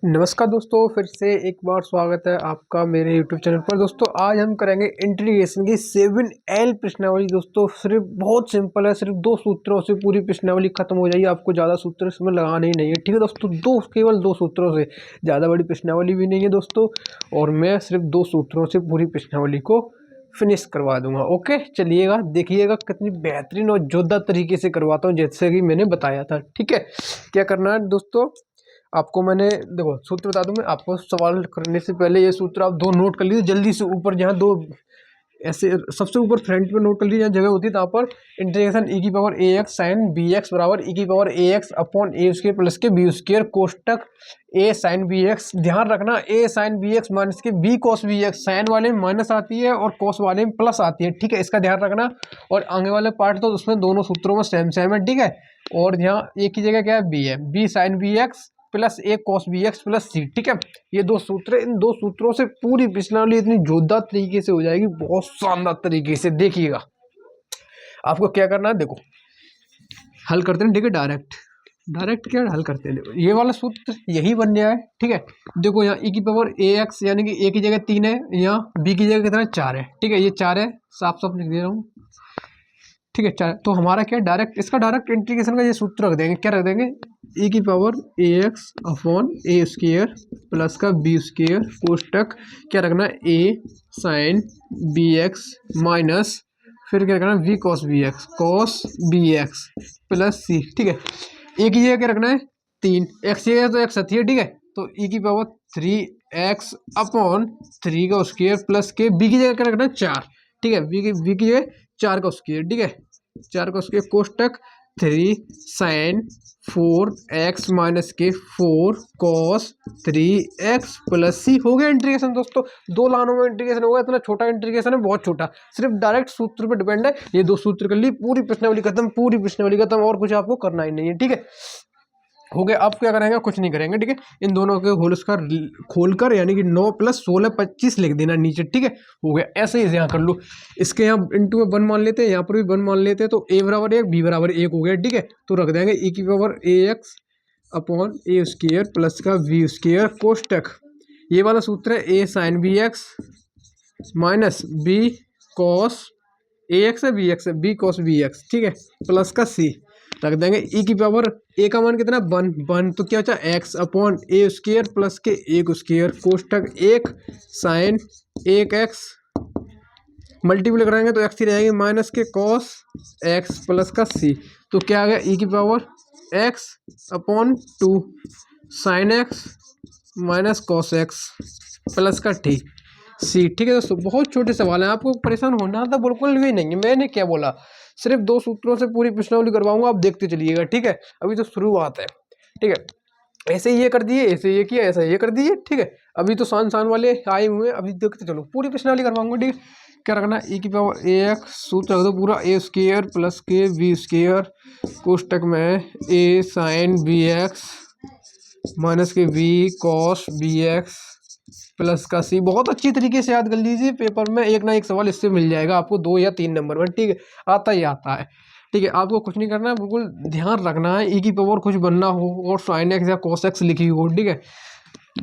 नमस्कार दोस्तों, फिर से एक बार स्वागत है आपका मेरे YouTube चैनल पर। दोस्तों आज हम करेंगे इंटीग्रेशन की 7L प्रश्नावली। दोस्तों सिर्फ बहुत सिंपल है, सिर्फ दो सूत्रों से पूरी प्रश्नावली खत्म हो जाएगी। आपको ज़्यादा सूत्र इसमें लगाने ही नहीं है, ठीक है दोस्तों। केवल दो सूत्रों से, ज़्यादा बड़ी प्रश्नावली भी नहीं है दोस्तों, और मैं सिर्फ दो सूत्रों से पूरी प्रश्नावली को फिनिश करवा दूंगा। ओके, चलिएगा देखिएगा कितनी बेहतरीन और जोरदार तरीके से करवाता हूँ, जैसे कि मैंने बताया था। ठीक है, क्या करना है दोस्तों, आपको मैंने देखो सूत्र बता दूं। मैं आपको सवाल करने से पहले ये सूत्र आप दो नोट कर लीजिए जल्दी से। ऊपर जहाँ दो ऐसे सबसे ऊपर फ्रंट पे नोट कर लीजिए, जहाँ जगह होती है वहाँ पर इंटीग्रेशन e की पावर ax साइन bx बराबर e की power ax upon a square plus के b स्क्वायर कोष्टक a साइन bx। ध्यान रखना a साइन bx माइनस के b cos bx। साइन वाले में माइनस आती है और cos वाले में प्लस आती है, ठीक है, इसका ध्यान रखना। और आगे वाले पार्ट तो उसमें दोनों सूत्रों में सेम सेम है, ठीक है। और यहाँ एक ही जगह क्या है, b है, b साइन bx प्लस ए cos B X plus C, ठीक है। ये दो सूत्र, इन दो सूत्रों से पूरी प्रश्नावली इतनी जोरदार तरीके से हो जाएगी, बहुत शानदार तरीके से। देखिएगा आपको क्या करना है, देखो हल करते हैं, ठीक है। डायरेक्ट क्या हल करते हैं, देखो ये वाला सूत्र यही बन गया है, ठीक है। देखो यहाँ e की पावर ए एक्स यानी कि a की जगह 3 है, यहाँ b की जगह कितना 4 है, ठीक है। ये 4 है, साफ साफ लिख दे रहा हूँ, ठीक है। 4 तो हमारा क्या डायरेक्ट, इसका डायरेक्ट इंटीग्रेशन का ये सूत्र रख देंगे। क्या रख देंगे, e की पावर ए एक्स अपॉन ए स्क्र प्लस का बी स्क्र कोष्टक क्या रखना है, a sine B x minus फिर क्या रखना है, v cos B X plus C, ठीक है। a की जगह क्या रखना है 3, x की जगह तो x आती है, ठीक है। तो e की पावर 3x अपॉन 3 का स्क्वायर प्लस के b की जगह क्या रखना है 4, ठीक है। v की जगह 4 का स्क्वायर, ठीक है, 4 का स्क्वायर कोष्टक 3 साइन 4x माइनस के 4 कॉस 3x प्लस सी। हो गया इंटीग्रेशन दोस्तों, दो लाइनों में इंटीग्रेशन होगा। इतना छोटा इंटीग्रेशन है, बहुत छोटा, सिर्फ डायरेक्ट सूत्र पे डिपेंड है। ये दो सूत्र कर ली, पूरी प्रश्नावली खत्म, पूरी प्रश्नावली खत्म, और कुछ आपको करना ही नहीं है, ठीक है। हो गया, आप क्या करेंगे, कुछ नहीं करेंगे, ठीक है। इन दोनों के होल स्क्वायर खोलकर यानी कि 9 + 16 25 लिख देना नीचे, ठीक है। हो गया, ऐसे ही यहाँ कर लो। इसके यहाँ इंटू में 1 मान लेते हैं, यहाँ पर भी 1 मान लेते हैं, तो a बराबर 1 b बराबर 1 हो गया, ठीक है। तो रख देंगे e की पावर ए एक्स अपॉन ए स्क्र प्लस का v स्क्र कोष्टक, ये वाला सूत्र है a sine B x minus b cos a x है, बी एक्स है, b कॉस बी एक्स, ठीक है, प्लस का c रख देंगे। e की पावर a का मान कितना 1 तो क्या बचा x अपॉन ए स्क्र प्लस के 1 स्क्र कोष्टक 1 साइन 1x मल्टीप्लाई कराएंगे तो x ही रहेगी माइनस के कॉस x प्लस का c। तो क्या आ गया, e की power x upon 2 sine x minus cos x plus का t सी, ठीक है दोस्तों। बहुत छोटे सवाल हैं, आपको परेशान होना था बिल्कुल भी नहीं है। मैंने क्या बोला, सिर्फ दो सूत्रों से पूरी प्रश्नावली करवाऊंगा, आप देखते चलिएगा, ठीक है। अभी तो शुरुआत है, ठीक है। ऐसे ये कर दिए, ऐसे ये किया, ऐसा ये कर दिए, ठीक है। अभी तो सान वाले आए हुए हैं, अभी देखते चलो, पूरी प्रश्नावली करवाऊंगा, ठीक है। क्या रखना, e की पावर ए एक्स सूत्र रख दो पूरा, ए स्क्र प्लस के बी स्क्र कोष्टक में a sine B x minus के b cos B X plus का सी। बहुत अच्छी तरीके से याद कर लीजिए, पेपर में एक ना एक सवाल इससे मिल जाएगा आपको 2 या 3 नंबर में, ठीक है। आता ही आता है, ठीक है। आपको कुछ नहीं करना है, बिल्कुल ध्यान रखना है। e की पावर कुछ बनना हो और साइन एक्स या कॉस एक्स लिखी हो, ठीक है,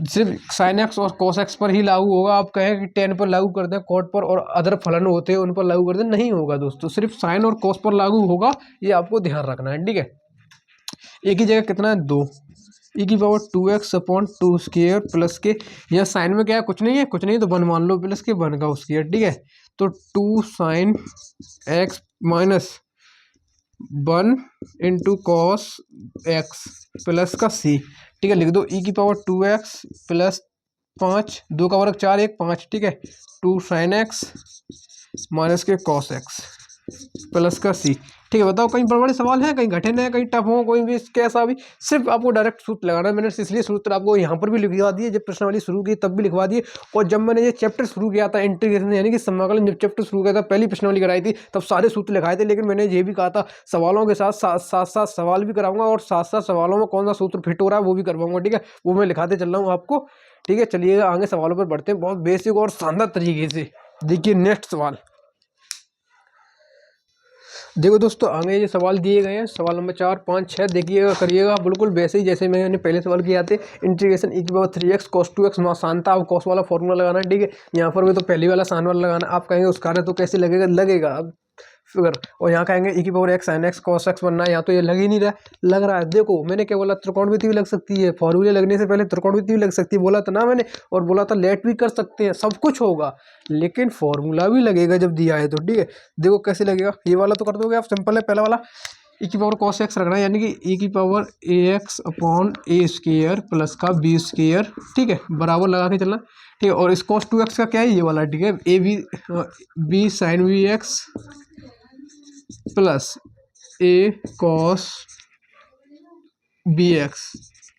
सिर्फ साइन एक्स और कॉस एक्स पर ही लागू होगा। आप कहें कि टेन पर लागू कर दें, कॉट पर और अदर फलन होते हैं उन पर लागू कर दें, नहीं होगा दोस्तों, सिर्फ साइन और कॉस पर लागू होगा, ये आपको ध्यान रखना है, ठीक है। एक ही जगह कितना है 2, e की power 2x upon 2 square plus के, यह साइन में क्या है, कुछ नहीं है, कुछ नहीं तो 1 मान लो, प्लस के 1 का स्क्वायर, ठीक है। तो 2 sine x minus 1 into cos x plus का c, ठीक है। लिख दो e की पावर 2x प्लस 5, 2 का वर्ग 4 1 5, ठीक है। 2 साइन एक्स माइनस के कॉस एक्स प्लस का c, ठीक है। बताओ, कहीं बड़े बड़े सवाल हैं, कहीं कठिन है, कहीं टफ हो, कोई भी कैसा भी, सिर्फ आपको डायरेक्ट सूत्र लगाना है। मैंने इसलिए सूत्र आपको यहाँ पर भी लिखवा दिए, जब प्रश्नावली शुरू की तब भी लिखवा दिए, और जब मैंने ये चैप्टर शुरू किया था इंटीग्रेशन यानी कि समाकलन, जब चैप्टर शुरू किया था, पहली प्रश्नावली कराई थी, तब सारे सूत्र लिखाए थे। लेकिन मैंने ये भी कहा था सवालों के साथ साथ सवाल भी कराऊंगा, और साथ साथ सवालों में कौन सा सूत्र फिट हो रहा है वो भी करवाऊंगा, ठीक है। वो मैं लिखाते चल रहा हूँ आपको, ठीक है। चलिएगा आगे सवालों पर बढ़ते हैं, बहुत बेसिक और शानदार तरीके से। देखिए नेक्स्ट सवाल, देखो दोस्तों, आगे ये सवाल दिए गए हैं, सवाल नंबर 4, 5, 6 देखिएगा, करिएगा बिल्कुल वैसे ही जैसे मैंने पहले सवाल किया थे। इंटीग्रेशन e⁻3x cos 2x वहाँ शांता, अब cos वाला फॉर्मूला लगाना है, ठीक है। यहाँ पर भी तो पहली वाला साइन वाला लगाना। आप कहेंगे उसका तो कैसे लगेगा, लगेगा अब फिगर। और यहाँ कहेंगे e⁻x sin x cos x बनना है, यहाँ तो ये लग ही नहीं रहा है, लग रहा है। देखो मैंने क्या बोला, त्रिकोणमिति भी लग सकती है, फॉर्मूले लगने से पहले त्रिकोणमिति भी लग सकती है, बोला था ना मैंने। और बोला था लेट भी कर सकते हैं, सब कुछ होगा, लेकिन फॉर्मूला भी लगेगा जब दिया है तो, ठीक है। देखो कैसे लगेगा, ये वाला तो कर दोगे आप, सिंपल है। पहला वाला e⁻cos x रखना है, यानी कि e⁻ax/a² प्लस का b², ठीक है, बराबर लगा के चलना, ठीक है। और इस cos 2x का क्या है, ये वाला, ठीक है, b sin vx plus a cos bx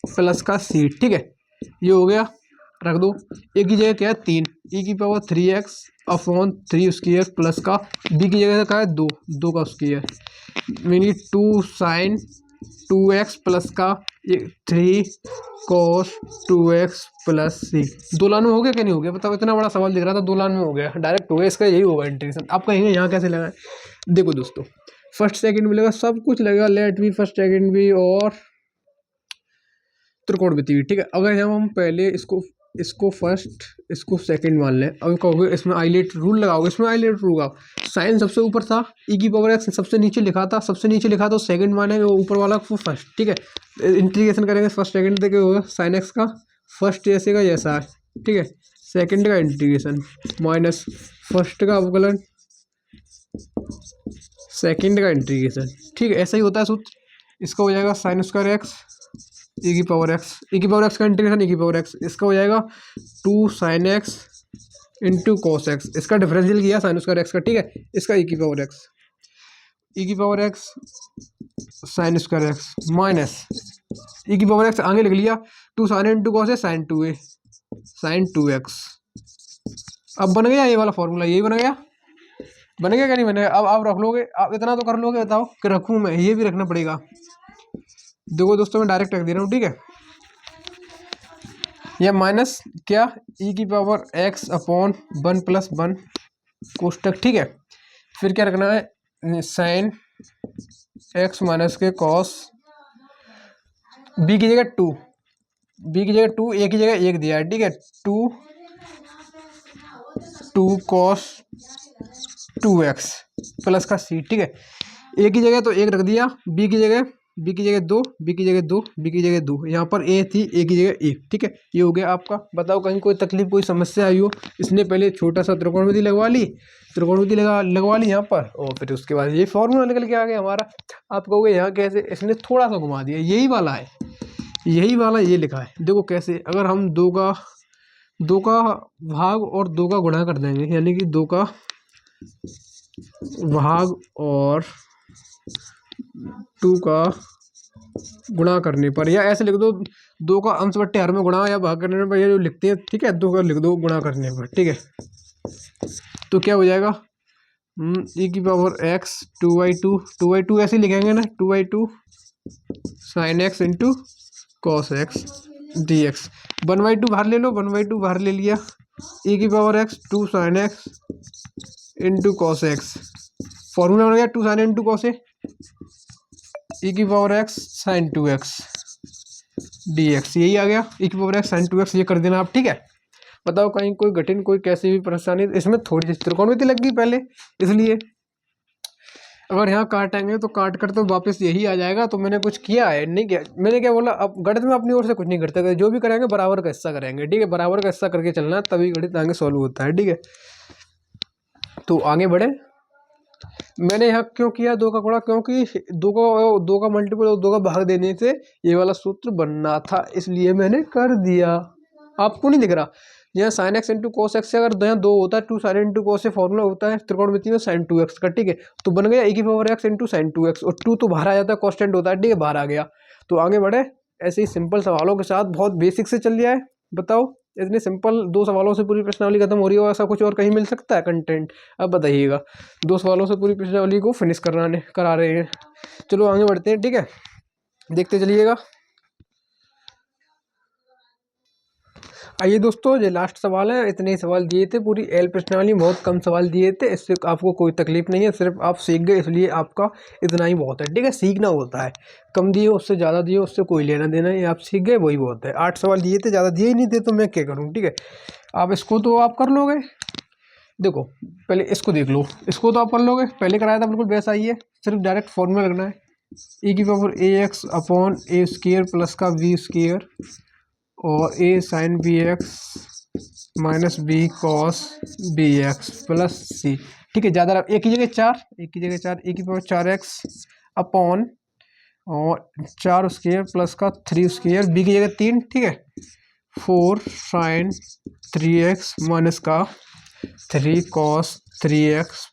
plus का c, ठीक है। ये हो गया, रख दो। एक की जगह क्या है 3, e⁻3x/3² प्लस का b की जगह क्या है 2, 2 का स्क्वायर, मीनी 2 sin 2x प्लस का 3 cos 2x प्लस c। दो लाइन में हो गया क्या, नहीं हो गया बताओ। इतना बड़ा सवाल दिख रहा था, दो लाइन में हो गया, डायरेक्ट हो गया। इसका यही होगा इंटीग्रेशन। आप कहेंगे यहाँ कैसे लगाएं, देखो दोस्तों, फर्स्ट सेकंड मिलेगा, सब कुछ लगेगा, लेट भी, फर्स्ट सेकंड भी, और त्रिकोणमिति भी, ठीक है। अगर जब हम पहले इसको फर्स्ट, इसको सेकंड मान लें, अब कहोगे इसमें आइलेट रूल लगाओगे, इसमें आइलेट रूल लगाओ। साइन सबसे ऊपर था, e⁻x सबसे नीचे लिखा था, सबसे नीचे लिखा तो सेकंड माने वो ऊपर वाला वो फर्स्ट, ठीक है। इंटीग्रेशन करेंगे फर्स्ट सेकंड तक होगा, साइन एक्स का फर्स्ट जैसे का जैसा है, ठीक है, सेकंड का इंटीग्रेशन माइनस फर्स्ट का अवकलन, सेकंड का इंटीग्रेशन, ठीक है। ऐसा ही होता है सूत्र। इसका हो जाएगा साइन स्क्वायर एक्स e⁻x का इंटीग्रेशन e⁻x, इसका हो जाएगा 2 sin x into cos x, इसका डिफरेंशियल किया साइन स्क्वायर एक्स का, ठीक है। इसका e⁻x sine square x minus e⁻x आगे लिख लिया 2 sin इंटू कॉस है साइन 2a साइन 2x। अब बन गया ये वाला फॉर्मूला, यही बन गया, बनेगा क्या नहीं बनेगा। अब आप रख लोगे, आप इतना तो कर लोगे, बताओ कि रखूँ मैं, ये भी रखना पड़ेगा। देखो दोस्तों, मैं डायरेक्ट रख दे रहा हूँ, ठीक है। यह माइनस क्या e⁻x/1 + 1 कोष्टक, ठीक है। फिर क्या रखना है, साइन x माइनस के कॉस, b की जगह 2, b की जगह 2, a की जगह 1 दिया है, ठीक है। 2 cos 2x प्लस का c, ठीक है। a की जगह तो 1 रख दिया, b की जगह 2, b की जगह 2, b की जगह 2, यहाँ पर a थी, a की जगह 1, ठीक है। ये हो गया आपका। बताओ कहीं कोई तकलीफ, कोई समस्या आई हो। इसने पहले छोटा सा त्रिकोणमिति लगवा ली, लगवा ली यहाँ पर, और फिर उसके बाद ये फॉर्मूला निकल के आ गया हमारा। आप कहोगे यहाँ कैसे, इसने थोड़ा सा घुमा दिया, यही वाला है, यही वाला ये लिखा है। देखो कैसे, अगर हम दो का भाग और 2 का गुणा कर देंगे, यानी कि 2 का भाग और 2 का गुणा करने पर, या ऐसे लिख दो 2 का अंश बट्टे हर में गुणा या भाग करने पर, ये जो लिखते हैं, ठीक है, 2 का लिख दो गुणा करने पर, ठीक है। तो क्या हो जाएगा, e⁻x 2/2 ऐसे लिखेंगे ना, 2/2 sin x into cos x dx। 1/2 बाहर ले लो, 1/2 बाहर ले लिया, e⁻x 2 sin x into cos x, formula बन गया 2 sin into cos e⁻x sin 2x dx, यही आ गया e⁻x sin 2x। ये कर देना आप, ठीक है। बताओ कहीं कोई कठिन, कोई कैसी भी परेशानी, इसमें थोड़ी सी त्रिकोणमिति लग गई पहले, इसलिए अगर यहाँ काटेंगे तो काट कर तो वापस यही आ जाएगा। तो मैंने कुछ किया है नहीं, किया मैंने, क्या बोला, अब गणित में अपनी ओर से कुछ नहीं करते, जो भी करेंगे बराबर का हिस्सा करेंगे, ठीक है। बराबर का हिस्सा करके चलना, तभी गणित आगे सॉल्व होता है, ठीक है। तो आगे बढ़े। मैंने यहाँ क्यों किया 2 का गुणा, क्योंकि 2 का मल्टीपल और 2 का भाग देने से ये वाला सूत्र बनना था, इसलिए मैंने कर दिया। आपको नहीं दिख रहा, यहाँ sine x into cos x से अगर यहाँ 2 होता है, 2 साइन इंटू कोस से फॉर्मूला होता है त्रिकोणमिति में साइन 2x का, ठीक है। तो बन गया e⁻x इंटू साइन 2x, और 2 तो बाहर आ जाता है, कॉन्स्टेंट होता है, ठीक है, बाहर आ गया। तो आगे बढ़े, ऐसे ही सिंपल सवालों के साथ, बहुत बेसिक से चल लिया है। बताओ, इतने सिंपल 2 सवालों से पूरी प्रश्नावली खत्म हो रही हो, ऐसा कुछ और कहीं मिल सकता है कंटेंट? अब बताइएगा। 2 सवालों से पूरी प्रश्नावली को फिनिश करा रहे हैं। चलो आगे बढ़ते हैं, ठीक है, देखते चलिएगा। आइए दोस्तों, ये लास्ट सवाल है। इतने ही सवाल दिए थे, पूरी एल प्रश्नावली, बहुत कम सवाल दिए थे। इससे आपको कोई तकलीफ नहीं है, सिर्फ आप सीख गए इसलिए आपका इतना ही बहुत है। ठीक है, सीखना होता है, कम दिए उससे ज़्यादा दिए उससे कोई लेना देना है, आप सीख गए वही बहुत है। 8 सवाल दिए थे, ज़्यादा दिए ही नहीं थे तो मैं क्या करूँ। ठीक है, आप इसको तो आप कर लोगे। देखो पहले इसको देख लो, इसको तो आप कर लोगे, पहले कराया था बिल्कुल वैसा ही है, सिर्फ डायरेक्ट फॉर्मूला लगना है। ई की पावर ए एक्स अपॉन ए स्क्र प्लस का बी स्क्र और A sine B x minus B cos B X plus C. ठीक है, ज़्यादा एक की जगह 4, एक की जगह 4, ए की पावर 4x अपॉन और 4 स्क्र प्लस का 3 स्क्र, बी की जगह 3। ठीक है, 4 साइन 3x माइनस का 3 कॉस 3x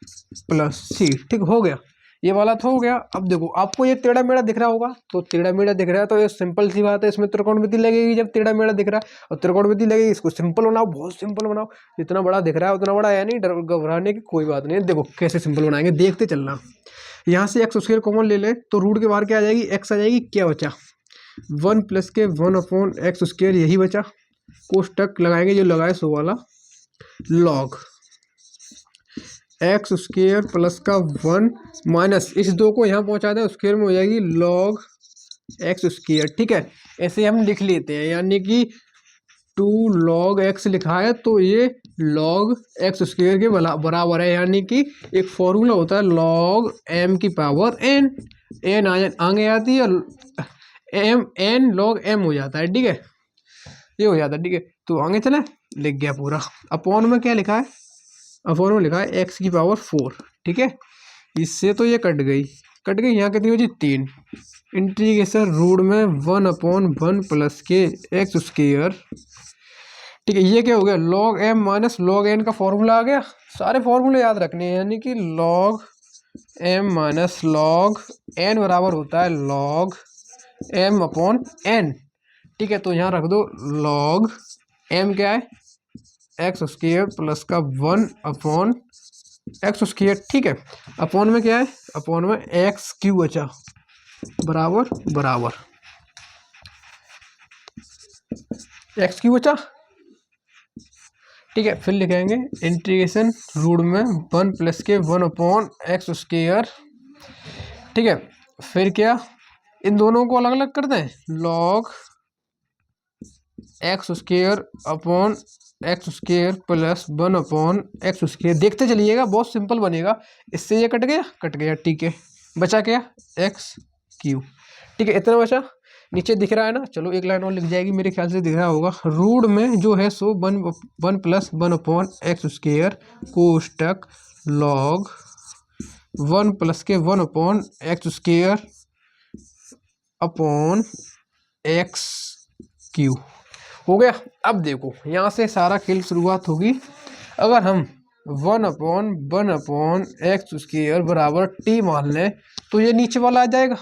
प्लस सी। ठीक हो गया, ये वाला तो हो गया। अब देखो आपको ये टेढ़ा मेढ़ा दिख रहा होगा, तो टेढ़ा मेढ़ा दिख रहा है तो ये सिंपल सी बात है, इसमें त्रिकोणमिति लगेगी। जब टेढ़ा मेढ़ा दिख रहा है और त्रिकोणमिति लगेगी, इसको सिंपल बनाओ, बहुत सिंपल बनाओ। जितना बड़ा दिख रहा है उतना बड़ा है नहीं, डर घबराने की कोई बात नहीं है। देखो कैसे सिंपल बनाएंगे, देखते चलना। यहाँ से एक्स स्क्वायर कॉमन ले ले तो रूट के बाहर क्या आ जाएगी, एक्स आ जाएगी। क्या बचा, 1 प्लस के 1 अपॉन एक्स स्क्वायर, यही बचा। कोष्टक लगाएंगे जो लगाए सो वाला, लॉग एक्स स्क्र प्लस का 1 माइनस इस 2 को यहाँ पहुँचा दें, स्क्वायर में हो जाएगी लॉग एक्स स्क्र। ठीक है, ऐसे हम लिख लेते हैं, यानी कि 2 लॉग एक्स लिखा है तो ये लॉग एक्स स्क्र के बराबर है। यानी कि एक फॉर्मूला होता है लॉग एम की पावर एन, एन आगे आती है, एम एन लॉग एम हो जाता है। ठीक है, ये हो जाता है। ठीक है, तो आगे चले, लिख गया पूरा। अपॉन में क्या लिखा है, अपॉन में लिखा है एक्स की पावर 4। ठीक है, इससे तो ये कट गई, कट गई। यहाँ कितनी हो जी 3, इंटीग्रेशन रूट में 1 अपॉन 1 प्लस के एक्स स्क्र। ठीक है, ये क्या हो गया, log m minus log n का फॉर्मूला आ गया। सारे फॉर्मूले याद रखने हैं, यानी कि log m minus log n बराबर होता है लॉग एम अपॉन एन। ठीक है, तो यहाँ रख दो लॉग एम क्या है, एक्स स्क्र प्लस का 1 अपॉन एक्स स्क्र। ठीक है, अपॉन में क्या है, अपॉन में एक्स क्यू बचा, बराबर बराबर एक्स क्यू बचा। ठीक है, फिर लिखेंगे इंटीग्रेशन रूट में 1 प्लस के 1 अपॉन एक्स स्क्र। ठीक है, फिर क्या, इन दोनों को अलग अलग कर दें, log x square upon X square plus 1 upon X square. देखते चलिएगा, बहुत सिंपल बनेगा। इससे ये कट गया, कट गया। ठीक है, बचा क्या, एक्स क्यू। ठीक है, इतना बचा। नीचे दिख रहा है ना, चलो एक लाइन और लिख जाएगी, मेरे ख्याल से दिख रहा होगा। रूट में जो है so 1 plus 1 upon X square कोष्टक लॉग 1 प्लस के 1 upon X square upon X cube हो गया। अब देखो यहाँ से सारा खेल शुरुआत होगी। अगर हम 1 अपॉन एक्स स्क्र बराबर टी मान लें तो ये नीचे वाला आ जाएगा,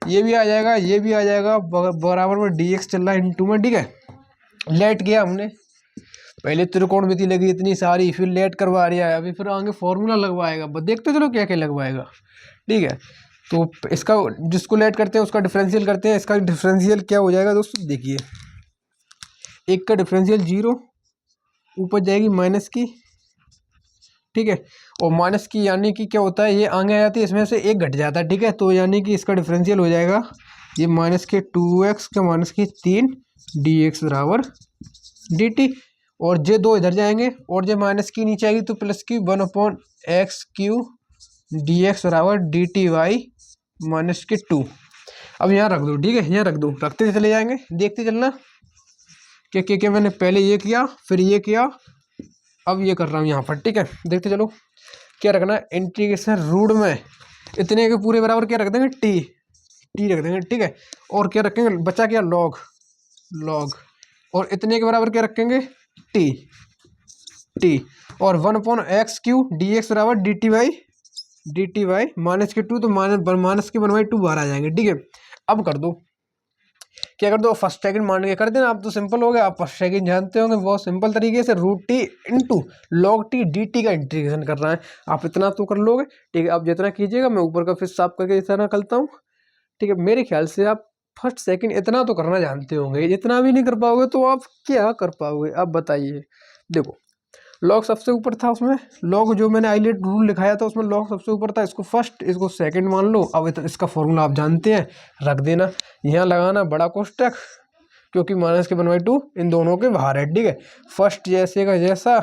ये भी आ जाएगा, ये भी आ जाएगा, बराबर में डी एक्स चल रहा है इंटू में। ठीक है, लेट किया हमने, पहले त्रिकोणमिति लगी इतनी सारी, फिर लेट करवा रहा है, अभी फिर आगे फॉर्मूला लगवाएगा, देखते चलो क्या क्या लगवाएगा। ठीक है, तो इसका जिसको लेट करते हैं उसका डिफरेंशियल करते हैं। इसका डिफरेंशियल क्या हो जाएगा दोस्तों, देखिए एक का डिफरेंशियल 0, ऊपर जाएगी माइनस की। ठीक है, और माइनस की यानी कि क्या होता है, ये आगे आ जाती है, इसमें से एक घट जाता है। ठीक है, तो यानी कि इसका डिफरेंशियल हो जाएगा ये माइनस के 2x का माइनस की 3 dx बराबर dt। और जे 2 इधर जाएंगे और जे माइनस की नीचे आएगी तो प्लस की 1 upon X Q D x बराबर डी टी वाई माइनस के 2। अब यहाँ रख दो। ठीक है, यहाँ रख दो, रखते चले जाएंगे, देखते चलना क्या मैंने पहले ये किया फिर ये किया, अब ये कर रहा हूँ यहाँ पर। ठीक है, देखते चलो क्या रखना है, इंटीग्रेशन रूट में इतने के पूरे बराबर क्या रख देंगे, टी रख देंगे। ठीक है, और क्या रखेंगे, बचा क्या, लॉग और इतने के बराबर क्या रखेंगे, टी और 1 upon X Q D x बराबर डी टी वाई माइनस के 2, तो माइनस के 1/2 बाहर आ जाएंगे। ठीक है, अब कर दो, क्या कर दो, फर्स्ट सेकंड मान के कर देना। आप तो सिंपल हो गया, आप फर्स्ट सेकंड जानते होंगे, बहुत सिंपल तरीके से root t into log t d t का इंटीग्रेशन करना है। आप इतना तो कर लोगे। ठीक है, आप जितना कीजिएगा मैं ऊपर का फिर साफ करके इतना करता हूँ। ठीक है, मेरे ख्याल से आप फर्स्ट सेकंड इतना तो करना जानते होंगे, इतना भी नहीं कर पाओगे तो आप क्या कर पाओगे, अब बताइए। देखो लॉग सबसे ऊपर था, उसमें लॉग जो मैंने आइलेट रूल लिखाया था उसमें लॉग सबसे ऊपर था, इसको फर्स्ट इसको सेकंड मान लो। अब इसका फॉर्मूला आप जानते हैं, रख देना, यहाँ लगाना बड़ा कोष्टक, क्योंकि माइनस के 1/2 इन दोनों के बाहर है, ठीक है। फर्स्ट जैसे का जैसा,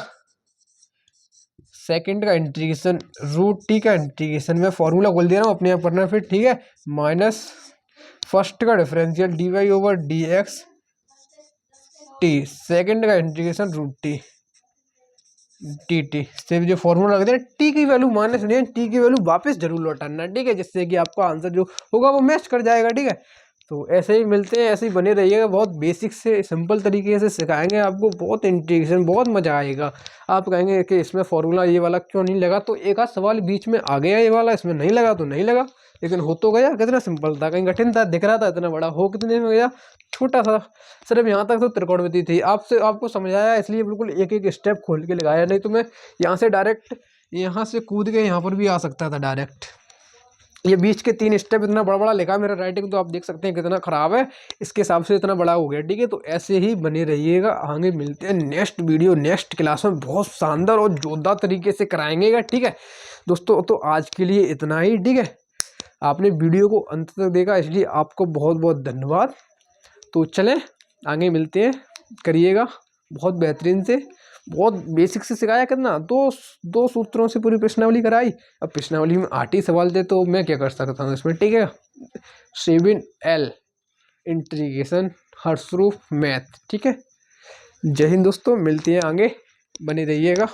सेकंड का इंटीग्रेशन, रूट टी का इंटीग्रेशन, में फॉर्मूला बोल दे रहा हूँ अपने आप करना फिर, ठीक है। माइनस फर्स्ट का डिफरेंशियल dy/dx टी, सेकंड का इंटीग्रेशन रूट टी से जो फॉर्मूला लग रहा है, टी की वैल्यू माइनस नहीं है, टी की वैल्यू वापस जरूर लौटाना, ठीक है, जिससे कि आपका आंसर जो होगा वो मैच कर जाएगा, ठीक है। तो ऐसे ही मिलते हैं, ऐसे ही बने रहिएगा, बहुत बेसिक से सिंपल तरीके से सिखाएंगे आपको, बहुत इंटीग्रेशन, बहुत मजा आएगा। आप कहेंगे कि इसमें फॉर्मूला ये वाला क्यों नहीं लगा, तो एक आध सवाल बीच में आ गया ये वाला, इसमें नहीं लगा तो नहीं लगा, लेकिन हो तो गया। कितना सिंपल था, कहीं कठिन था, दिख रहा था इतना बड़ा, हो कितने में गया, छोटा सा, सिर्फ यहाँ तक तो त्रिकोणमिति थी। आपको समझाया इसलिए बिल्कुल एक एक स्टेप खोल के लगाया, नहीं तो मैं यहाँ से डायरेक्ट यहाँ से कूद के यहाँ पर भी आ सकता था डायरेक्ट। ये बीच के 3 स्टेप इतना बड़ा बड़ा लिखा, मेरा राइटिंग तो आप देख सकते हैं कितना खराब है, इसके हिसाब से इतना बड़ा हो गया, ठीक है। तो ऐसे ही बने रहिएगा, आगे मिलते हैं नेक्स्ट वीडियो नेक्स्ट क्लास में, बहुत शानदार और जोरदार तरीके से कराएंगे, ठीक है दोस्तों। तो आज के लिए इतना ही, ठीक है। आपने वीडियो को अंत तक देखा इसलिए आपको बहुत बहुत धन्यवाद। तो चलें आगे मिलते हैं, करिएगा बहुत बेहतरीन से, बहुत बेसिक से सिखाया, कितना दो सूत्रों से पूरी प्रश्नावली कराई। अब प्रश्नावली में 8 ही सवाल थे तो मैं क्या कर सकता हूँ इसमें, ठीक है। 7L इंटीग्रेशन हर्षरूप मैथ, ठीक है। जय हिंद दोस्तों, मिलते हैं आगे, बने रहिएगा।